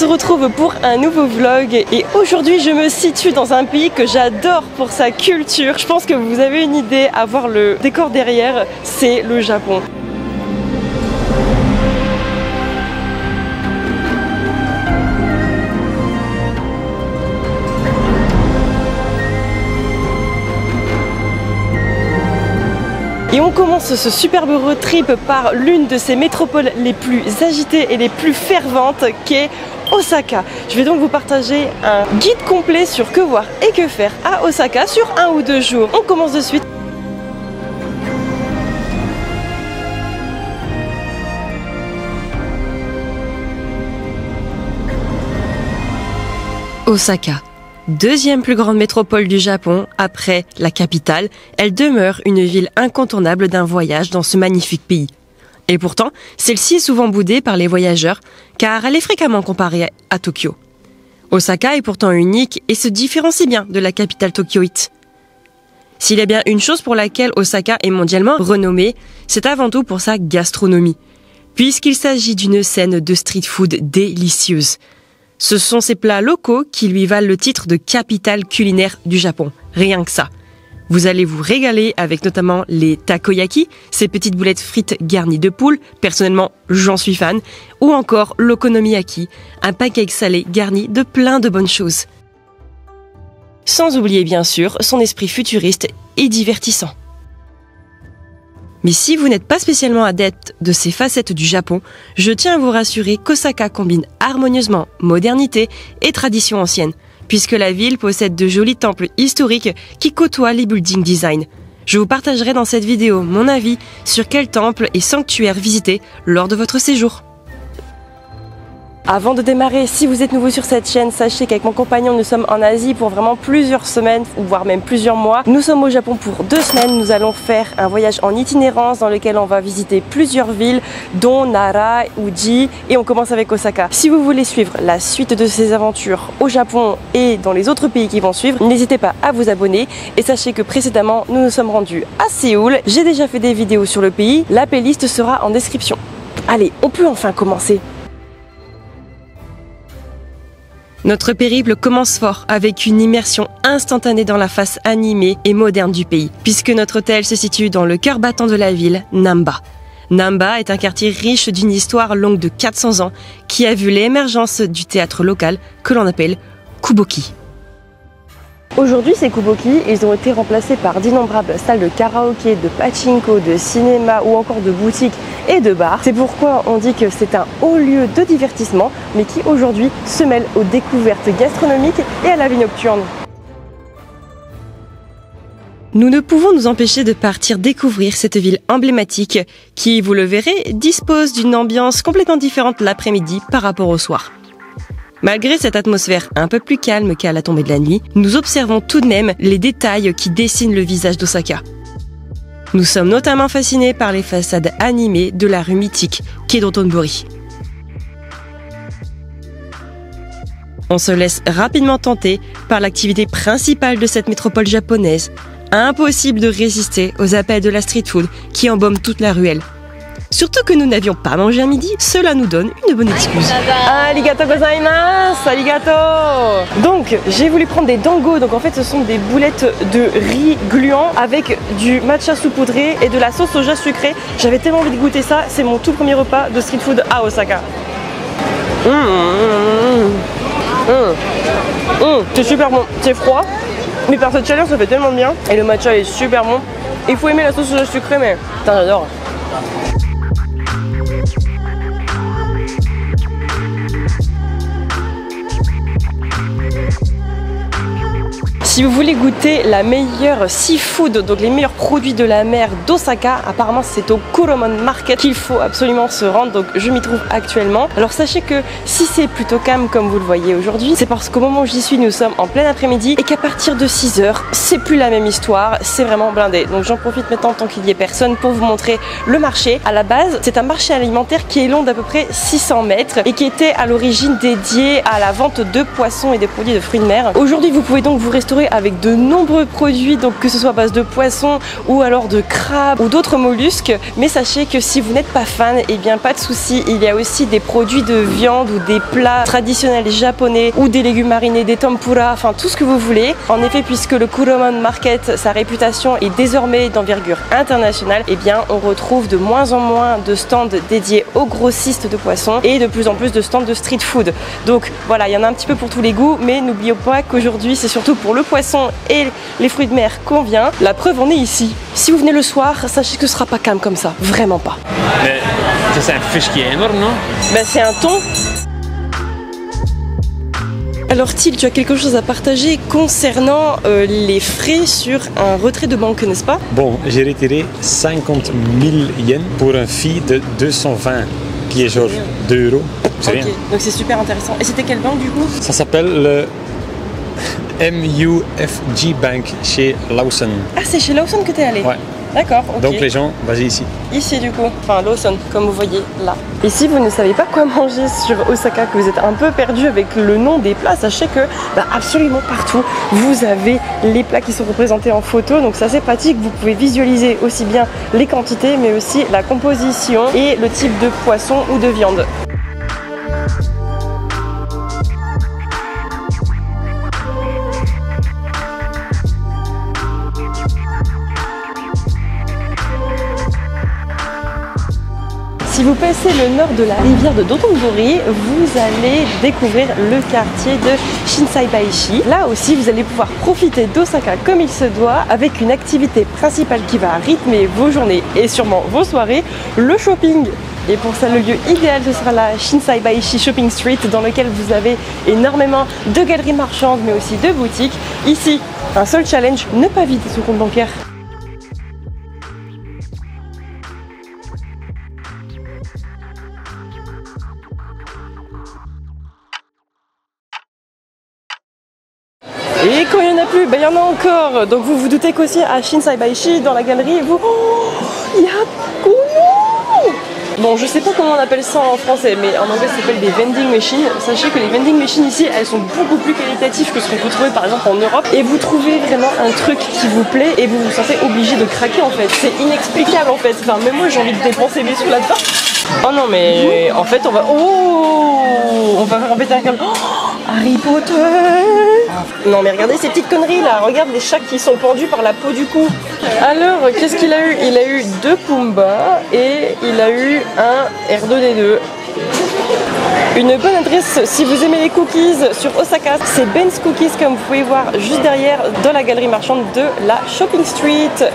se retrouve pour un nouveau vlog et aujourd'hui je me situe dans un pays que j'adore pour sa culture. Je pense que vous avez une idée à voir le décor derrière, c'est le Japon. Et on commence ce superbe road trip par l'une de ces métropoles les plus agitées et les plus ferventes qui est Osaka. Je vais donc vous partager un guide complet sur que voir et que faire à Osaka sur 1 ou 2 jours. On commence de suite. Osaka. Deuxième plus grande métropole du Japon, après la capitale, elle demeure une ville incontournable d'un voyage dans ce magnifique pays. Et pourtant, celle-ci est souvent boudée par les voyageurs, car elle est fréquemment comparée à Tokyo. Osaka est pourtant unique et se différencie bien de la capitale tokyoïte. S'il y a bien une chose pour laquelle Osaka est mondialement renommée, c'est avant tout pour sa gastronomie, puisqu'il s'agit d'une scène de street food délicieuse. Ce sont ces plats locaux qui lui valent le titre de capitale culinaire du Japon. Rien que ça. Vous allez vous régaler avec notamment les takoyaki, ces petites boulettes frites garnies de poule, personnellement j'en suis fan, ou encore l'okonomiyaki, un pancake salé garni de plein de bonnes choses. Sans oublier bien sûr son esprit futuriste et divertissant. Mais si vous n'êtes pas spécialement adepte de ces facettes du Japon, je tiens à vous rassurer qu'Osaka combine harmonieusement modernité et tradition ancienne, puisque la ville possède de jolis temples historiques qui côtoient les building design. Je vous partagerai dans cette vidéo mon avis sur quels temples et sanctuaires visiter lors de votre séjour. Avant de démarrer, si vous êtes nouveau sur cette chaîne, sachez qu'avec mon compagnon, nous sommes en Asie pour vraiment plusieurs semaines, voire même plusieurs mois. Nous sommes au Japon pour 2 semaines. Nous allons faire un voyage en itinérance dans lequel on va visiter plusieurs villes, dont Nara, Uji, et on commence avec Osaka. Si vous voulez suivre la suite de ces aventures au Japon et dans les autres pays qui vont suivre, n'hésitez pas à vous abonner. Et sachez que précédemment, nous nous sommes rendus à Séoul. J'ai déjà fait des vidéos sur le pays. La playlist sera en description. Allez, on peut enfin commencer. Notre périple commence fort avec une immersion instantanée dans la face animée et moderne du pays, puisque notre hôtel se situe dans le cœur battant de la ville, Namba. Namba est un quartier riche d'une histoire longue de 400 ans qui a vu l'émergence du théâtre local que l'on appelle Kuboki. Aujourd'hui, ces Kuboki, ils ont été remplacés par d'innombrables salles de karaoké, de pachinko, de cinéma ou encore de boutiques et de bars. C'est pourquoi on dit que c'est un haut lieu de divertissement, mais qui aujourd'hui se mêle aux découvertes gastronomiques et à la vie nocturne. Nous ne pouvons nous empêcher de partir découvrir cette ville emblématique qui, vous le verrez, dispose d'une ambiance complètement différente l'après-midi par rapport au soir. Malgré cette atmosphère un peu plus calme qu'à la tombée de la nuit, nous observons tout de même les détails qui dessinent le visage d'Osaka. Nous sommes notamment fascinés par les façades animées de la rue mythique qu'est Dotonbori. On se laisse rapidement tenter par l'activité principale de cette métropole japonaise. Impossible de résister aux appels de la street food qui embaument toute la ruelle. Surtout que nous n'avions pas mangé à midi, cela nous donne une bonne excuse. Arigato gozaimasu, arigato. Donc, j'ai voulu prendre des dango. Donc en fait, ce sont des boulettes de riz gluant avec du matcha saupoudré et de la sauce soja sucrée. J'avais tellement envie de goûter ça. C'est mon tout premier repas de street food à Osaka. C'est super bon. C'est froid, mais par cette chaleur, ça fait tellement bien. Et le matcha est super bon. Il faut aimer la sauce soja sucrée, mais putain, j'adore. Si vous voulez goûter la meilleure seafood, donc les meilleurs produits de la mer d'Osaka, apparemment c'est au Kuromon Market qu'il faut absolument se rendre, donc je m'y trouve actuellement. Alors sachez que si c'est plutôt calme comme vous le voyez aujourd'hui, c'est parce qu'au moment où j'y suis, nous sommes en plein après-midi et qu'à partir de 6 h, c'est plus la même histoire, c'est vraiment blindé. Donc j'en profite maintenant tant qu'il y ait personne pour vous montrer le marché. À la base, c'est un marché alimentaire qui est long d'à peu près 600 mètres et qui était à l'origine dédié à la vente de poissons et des produits de fruits de mer. Aujourd'hui, vous pouvez donc vous restaurer entouré avec de nombreux produits, donc que ce soit à base de poissons ou alors de crabes ou d'autres mollusques. Mais sachez que si vous n'êtes pas fan, eh bien pas de souci, il y a aussi des produits de viande ou des plats traditionnels japonais ou des légumes marinés, des tempura, enfin tout ce que vous voulez. En effet, puisque le Kuromon Market, sa réputation est désormais d'envergure internationale, eh bien on retrouve de moins en moins de stands dédiés aux grossistes de poissons et de plus en plus de stands de street food. Donc voilà, il y en a un petit peu pour tous les goûts, mais n'oublions pas qu'aujourd'hui c'est surtout pour le poisson et les fruits de mer qu'on vient. La preuve en est ici. Si vous venez le soir, sachez que ce sera pas calme comme ça, vraiment pas. Mais ça c'est un fish qui est énorme, non? Ben c'est un thon. Alors Thiel, tu as quelque chose à partager concernant les frais sur un retrait de banque, n'est-ce pas? Bon, j'ai retiré 50 000 yens pour un fee de 220, qui est genre 2 €. C'est Ok, rien. donc c'est super intéressant. Et c'était quelle banque du coup? Ça s'appelle le MUFG Bank chez Lawson. Ah, c'est chez Lawson que tu es allé? Ouais. D'accord, ok. Donc les gens, vas-y ici. Ici du coup, enfin Lawson, comme vous voyez là. Et si vous ne savez pas quoi manger sur Osaka, que vous êtes un peu perdu avec le nom des plats, sachez que absolument partout, vous avez les plats qui sont représentés en photo. Donc c'est assez pratique, vous pouvez visualiser aussi bien les quantités, mais aussi la composition et le type de poisson ou de viande. Si vous passez le nord de la rivière de Dotonbori, vous allez découvrir le quartier de Shinsaibashi. Là aussi, vous allez pouvoir profiter d'Osaka comme il se doit, avec une activité principale qui va rythmer vos journées et sûrement vos soirées, le shopping. Et pour ça, le lieu idéal, ce sera la Shinsaibashi Shopping Street, dans lequel vous avez énormément de galeries marchandes, mais aussi de boutiques. Ici, un seul challenge, ne pas vider son compte bancaire. Et quand il n'y en a plus, il y en a encore. Donc vous vous doutez qu'aussi à Shinsaibashi, dans la galerie, il y a... Bon, je sais pas comment on appelle ça en français, mais en anglais ça s'appelle des vending machines. Sachez que les vending machines ici, elles sont beaucoup plus qualitatives que ce qu'on peut trouver par exemple en Europe. Et vous trouvez vraiment un truc qui vous plaît et vous vous sentez obligé de craquer en fait. C'est inexplicable en fait. Enfin, même moi j'ai envie de dépenser mes sous là-dedans. Oh non, mais en fait on va... Oh, on va faire péter un câble. Oh, Harry Potter. Non mais regardez ces petites conneries là, regarde les chats qui sont pendus par la peau du cou. Alors qu'est-ce qu'il a eu? Il a eu 2 Pumba et il a eu un R2D2. Une bonne adresse si vous aimez les cookies sur Osaka, c'est Ben's Cookies comme vous pouvez voir juste derrière dans la galerie marchande de la Shopping Street.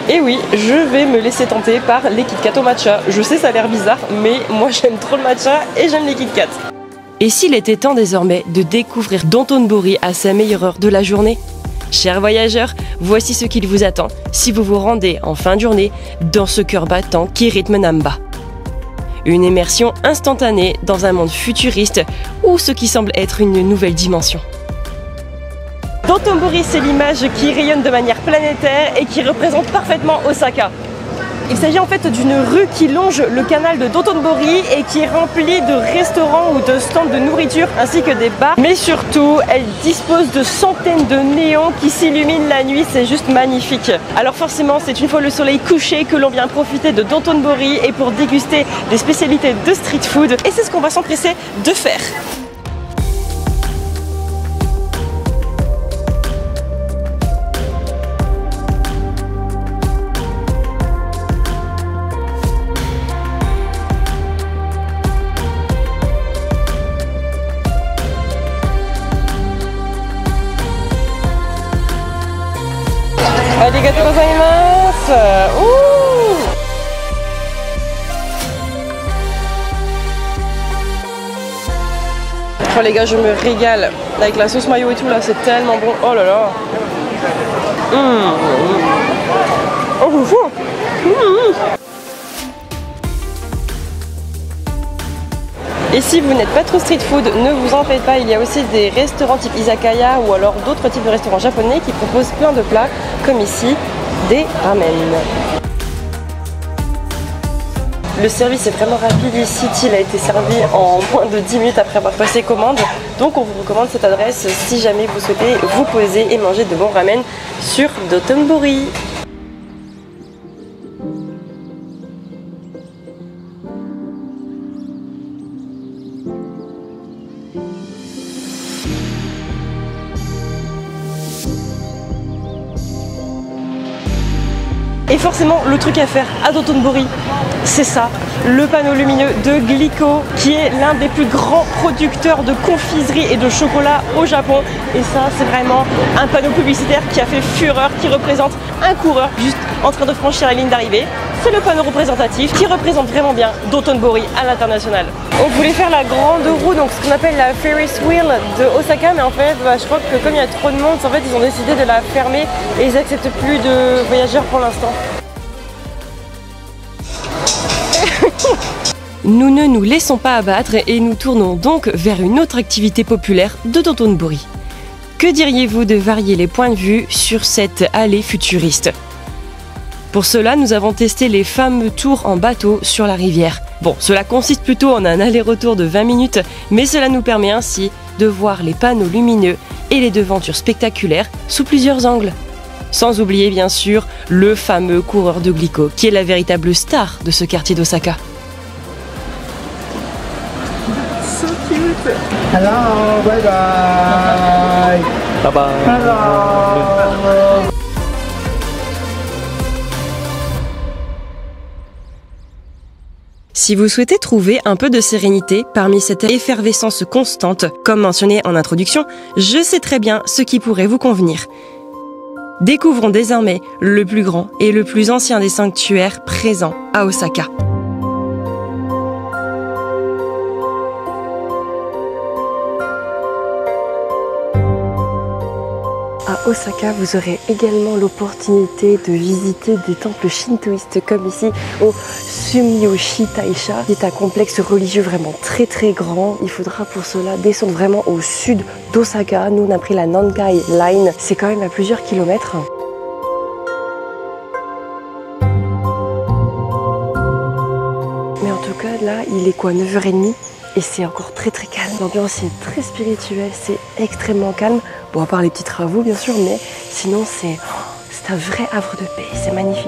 Et oui, je vais me laisser tenter par les Kit Kat au matcha. Je sais, ça a l'air bizarre, mais moi j'aime trop le matcha et j'aime les Kit Kat. Et s'il était temps désormais de découvrir Dotonbori à sa meilleure heure de la journée? Chers voyageurs, voici ce qu'il vous attend si vous vous rendez en fin de journée dans ce cœur battant qui rythme Namba. Une immersion instantanée dans un monde futuriste ou ce qui semble être une nouvelle dimension. Dotonbori, c'est l'image qui rayonne de manière planétaire et qui représente parfaitement Osaka. Il s'agit en fait d'une rue qui longe le canal de Dotonbori et qui est remplie de restaurants ou de stands de nourriture ainsi que des bars. Mais surtout, elle dispose de centaines de néons qui s'illuminent la nuit, c'est juste magnifique. Alors forcément, c'est une fois le soleil couché que l'on vient profiter de Dotonbori et pour déguster des spécialités de street food. Et c'est ce qu'on va s'empresser de faire. Arigatou gozaimasu. Ouh. Oh les gars, je me régale avec la sauce mayo et tout là, c'est tellement bon. Oh là là. Oh, c'est fou. Et si vous n'êtes pas trop street food, ne vous en faites pas, il y a aussi des restaurants type izakaya ou alors d'autres types de restaurants japonais qui proposent plein de plats, comme ici, des ramen. Le service est vraiment rapide ici. Il a été servi en moins de 10 minutes après avoir passé commande. Donc on vous recommande cette adresse si jamais vous souhaitez vous poser et manger de bons ramen sur Dotonbori. Et forcément, le truc à faire à Dotonbori, c'est ça, le panneau lumineux de Glico, qui est l'un des plus grands producteurs de confiserie et de chocolat au Japon. Et ça, c'est vraiment un panneau publicitaire qui a fait fureur, qui représente un coureur juste en train de franchir la ligne d'arrivée. C'est le panneau représentatif qui représente vraiment bien Dotonbori à l'international. On voulait faire la grande roue, donc ce qu'on appelle la Ferris Wheel de Osaka, mais en fait, je crois que comme il y a trop de monde, en fait, ils ont décidé de la fermer et ils n'acceptent plus de voyageurs pour l'instant. Nous ne nous laissons pas abattre et nous tournons donc vers une autre activité populaire de Dotonbori. Que diriez-vous de varier les points de vue sur cette allée futuriste ? Pour cela, nous avons testé les fameux tours en bateau sur la rivière. Bon, cela consiste plutôt en un aller-retour de 20 minutes, mais cela nous permet ainsi de voir les panneaux lumineux et les devantures spectaculaires sous plusieurs angles. Sans oublier bien sûr le fameux coureur de Glico, qui est la véritable star de ce quartier d'Osaka. So cute. Hello, bye bye. Bye bye. Hello. Si vous souhaitez trouver un peu de sérénité parmi cette effervescence constante, comme mentionné en introduction, je sais très bien ce qui pourrait vous convenir. Découvrons désormais le plus grand et le plus ancien des sanctuaires présents à Osaka. À Osaka, vous aurez également l'opportunité de visiter des temples shintoïstes comme ici au Sumiyoshi Taisha, qui est un complexe religieux vraiment très grand. Il faudra pour cela descendre vraiment au sud d'Osaka. Nous, on a pris la Nankai Line. C'est quand même à plusieurs kilomètres. Mais en tout cas, là, il est quoi, 9h30 ? Et c'est encore très calme. L'ambiance est très spirituelle, c'est extrêmement calme. Bon, à part les petits travaux bien sûr, mais sinon c'est un vrai havre de paix, c'est magnifique.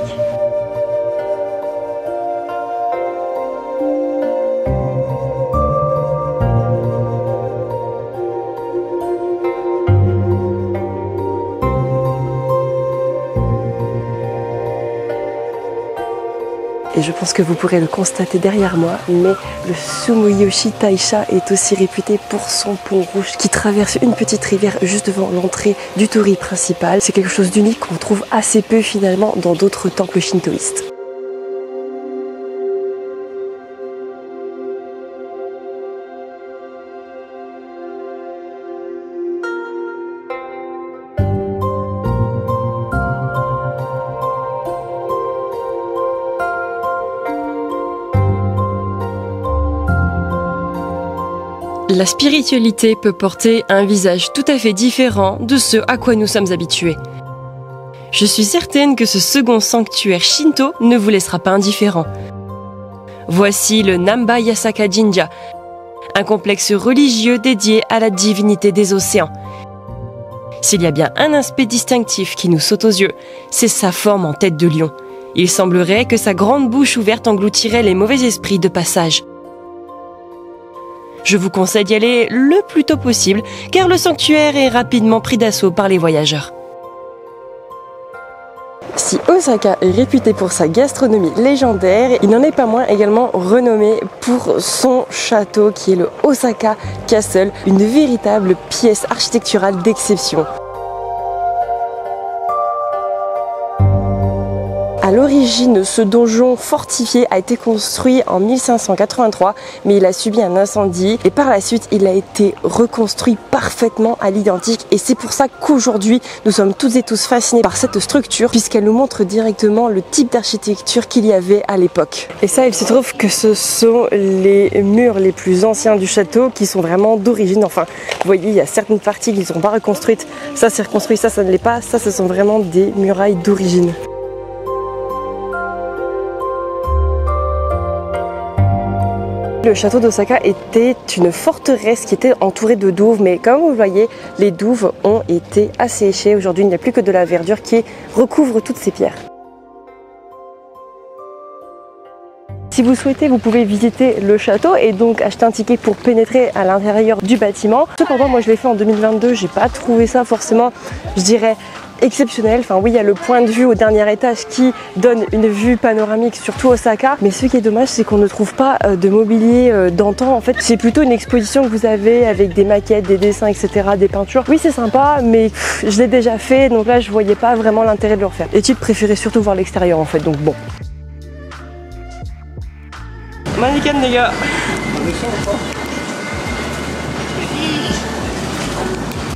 Et je pense que vous pourrez le constater derrière moi, mais le Sumiyoshi Taisha est aussi réputé pour son pont rouge qui traverse une petite rivière juste devant l'entrée du torii principal. C'est quelque chose d'unique qu'on trouve assez peu finalement dans d'autres temples shintoïstes. La spiritualité peut porter un visage tout à fait différent de ce à quoi nous sommes habitués. Je suis certaine que ce second sanctuaire Shinto ne vous laissera pas indifférent. Voici le Namba Yasaka Jinja, un complexe religieux dédié à la divinité des océans. S'il y a bien un aspect distinctif qui nous saute aux yeux, c'est sa forme en tête de lion. Il semblerait que sa grande bouche ouverte engloutirait les mauvais esprits de passage. Je vous conseille d'y aller le plus tôt possible, car le sanctuaire est rapidement pris d'assaut par les voyageurs. Si Osaka est réputé pour sa gastronomie légendaire, il n'en est pas moins également renommé pour son château qui est le Osaka Castle, une véritable pièce architecturale d'exception. À l'origine, ce donjon fortifié a été construit en 1583, mais il a subi un incendie et par la suite, il a été reconstruit parfaitement à l'identique. Et c'est pour ça qu'aujourd'hui, nous sommes toutes et tous fascinés par cette structure puisqu'elle nous montre directement le type d'architecture qu'il y avait à l'époque. Et ça, il se trouve que ce sont les murs les plus anciens du château qui sont vraiment d'origine. Enfin, vous voyez, il y a certaines parties qui ne sont pas reconstruites. Ça, c'est reconstruit, ça ne l'est pas. Ça, ce sont vraiment des murailles d'origine. le château d'Osaka était une forteresse qui était entourée de douves, mais comme vous le voyez, les douves ont été asséchées. Aujourd'hui, il n'y a plus que de la verdure qui recouvre toutes ces pierres. Si vous souhaitez, vous pouvez visiter le château et donc acheter un ticket pour pénétrer à l'intérieur du bâtiment. Cependant, moi je l'ai fait en 2022, j'ai pas trouvé ça forcément, je dirais, exceptionnel. Enfin oui, il y a le point de vue au dernier étage qui donne une vue panoramique sur tout Osaka, mais ce qui est dommage, c'est qu'on ne trouve pas de mobilier d'antan. En fait, c'est plutôt une exposition que vous avez avec des maquettes, des dessins, etc., des peintures. Oui, c'est sympa, mais je l'ai déjà fait, donc là je voyais pas vraiment l'intérêt de le refaire. Et tu préférais surtout voir l'extérieur en fait, donc bon. Mannequin les gars.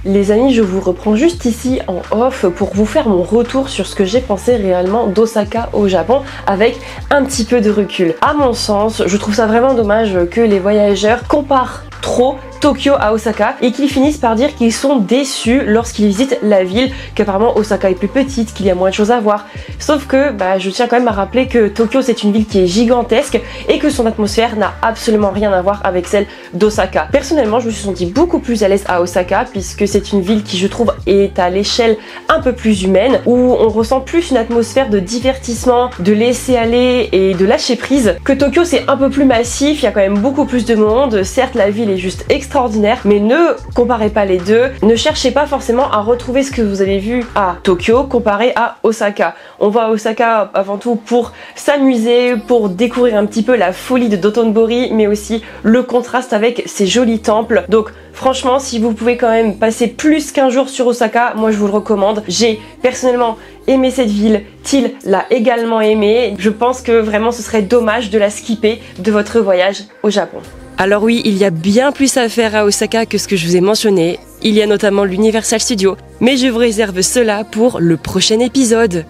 Les amis, je vous reprends juste ici en off pour vous faire mon retour sur ce que j'ai pensé réellement d'Osaka au Japon avec un petit peu de recul. À mon sens, je trouve ça vraiment dommage que les voyageurs comparent trop Tokyo à Osaka et qu'ils finissent par dire qu'ils sont déçus lorsqu'ils visitent la ville, qu'apparemment Osaka est plus petite, qu'il y a moins de choses à voir. Sauf que je tiens quand même à rappeler que Tokyo c'est une ville qui est gigantesque et que son atmosphère n'a absolument rien à voir avec celle d'Osaka. Personnellement, je me suis sentie beaucoup plus à l'aise à Osaka puisque c'est une ville qui, je trouve, est à l'échelle un peu plus humaine, où on ressent plus une atmosphère de divertissement, de laisser aller et de lâcher prise. Que Tokyo c'est un peu plus massif, il y a quand même beaucoup plus de monde. Certes, la ville est juste extraordinaire, mais ne comparez pas les deux. Ne cherchez pas forcément à retrouver ce que vous avez vu à Tokyo comparé à Osaka. On va à Osaka avant tout pour s'amuser, pour découvrir un petit peu la folie de Dotonbori, mais aussi le contraste avec ces jolis temples. Donc franchement, si vous pouvez quand même passer plus qu'un jour sur Osaka, moi je vous le recommande. J'ai personnellement aimé cette ville, Till l'a également aimé. Je pense que vraiment ce serait dommage de la skipper de votre voyage au Japon. Alors oui, il y a bien plus à faire à Osaka que ce que je vous ai mentionné. Il y a notamment l'Universal Studios, mais je vous réserve cela pour le prochain épisode.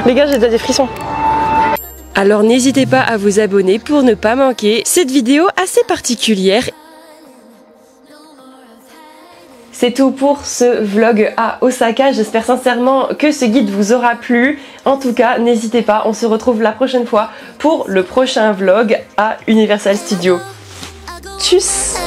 Les gars, j'ai déjà des frissons. Alors n'hésitez pas à vous abonner pour ne pas manquer cette vidéo assez particulière. C'est tout pour ce vlog à Osaka, j'espère sincèrement que ce guide vous aura plu. En tout cas, n'hésitez pas, on se retrouve la prochaine fois pour le prochain vlog à Universal Studios. Tchuss!